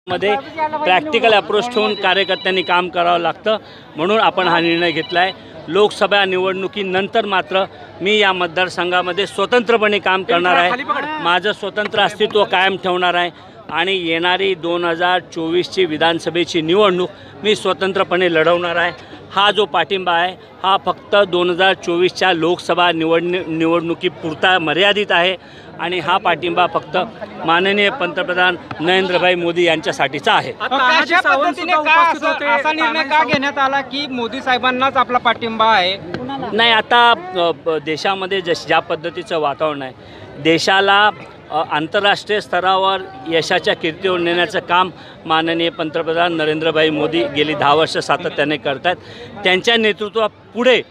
मध्ये practical approach ठेवून कार्यकर्त्यांनी काम करावं लागतं, म्हणून आपण हा निर्णय घेतला आहे। लोकसभा निवडणुकीनंतर मात्र मी या मतदारसंघामध्ये स्वतंत्रपणे काम करणार आहे, माझं स्वतंत्र अस्तित्व कायम ठेवणार आहे आणि येणारी 2024ची विधानसभेची निवडणूक मी स्वतंत्रपणे लढवणार आहे। हा जो पाठिंबा आहे हा फक्त 2024च्या लोकसभा निवडणुकीपुरता मर्यादित आहे आणि हा पाठिंबा फक्त माननीय पंतप्रधान नरेंद्रभाई मोदी यांच्यासाठीचा आहे। अशा पद्धतीने असा निर्णय का घेण्यात आला की मोदी साहेबांनाच आपला पाठिंबा आहे? नाही, आता देशामध्ये ज्या पद्धतीचं वातावरण आहे, देशाला आंतरराष्ट्रीय स्तरावर यशाच्या कीर्तीवर नेण्याचं काम माननीय पंतप्रधान नरेंद्रभाई मोदी गेली 10 वर्ष सातत्याने करतात। त्यांच्या नेतृत्वापुढे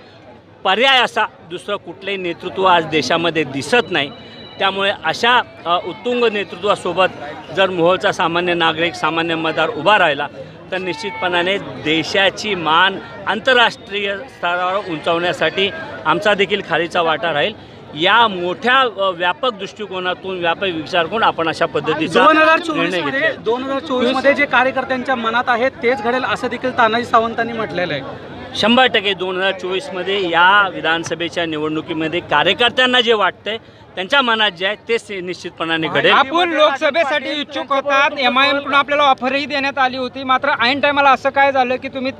पर्याय असा दुसरं कुठलंही नेतृत्व आज देशामध्ये दिसत नाही। त्यामुळे अशा उत्तुंग नेतृत्वासोबत जर मोहोळचा सामान्य नागरिक, सामान्य मतदार उभा राहिला तर निश्चितपणाने देशाची मान आंतरराष्ट्रीय स्तरावर उंचावण्यासाठी आमचा देखील खारीचा वाटा राहील। या मोठ्या व्यापक दृष्टिकोनातून, व्यापक विचार करून आपण अशा पद्धतीचा निर्णय घेतला। 2024 मध्ये जे कार्यकर्त्यांच्या मनात आहे तेच घडेल असं देखील तानाजी सावंतांनी म्हटलेलं आहे। 100% 2024 मध्ये या विधानसभेच्या निवडणुकीमध्ये कार्यकर्त्यांना जे वाटतंय, त्यांच्या मनात जे आहे तेच निश्चितपणाने घडेल। आपण लोकसभेसाठी इच्छुक होतात, MIM कडून आपल्याला ऑफरही देण्यात आली होती, मात्र ऐन टायमाला असं काय झालं की तुम्ही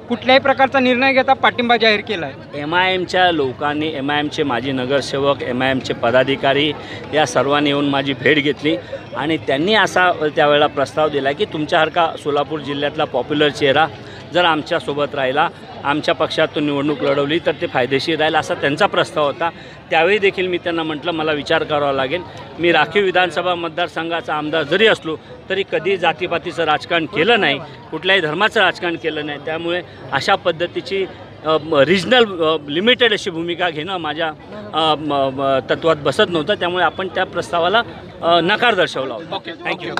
कुठल्याही प्रकारचा निर्णय घेता पाठिंबा जाहीर केला आहे? MIMच्या लोकांनी, MIMचे माजी नगरसेवक, MIMचे पदाधिकारी या सर्वांनी येऊन माझी भेट घेतली आणि त्यांनी असा त्यावेळेला प्रस्ताव दिला की तुमच्यासारखा सोलापूर जिल्ह्यातला पॉप्युलर चेहरा जर आमच्यासोबत राहिला, आमच्या पक्षातून निवडणूक लढवली तर ते फायदेशीर राहील, असा त्यांचा प्रस्ताव होता। त्यावेळी देखील मी त्यांना म्हटलं मला विचार करावा लागेल। मी राखीव विधानसभा मतदारसंघाचा आमदार जरी असलो तरी कधी जातीपातीचं राजकारण केलं नाही, कुठल्याही धर्माचं राजकारण केलं नाही। त्यामुळे अशा पद्धतीची रिजनल लिमिटेड अशी भूमिका घेणं माझ्या तत्वात बसत नव्हतं, त्यामुळे आपण त्या प्रस्तावाला नकार दर्शवला होता। थँक्यू।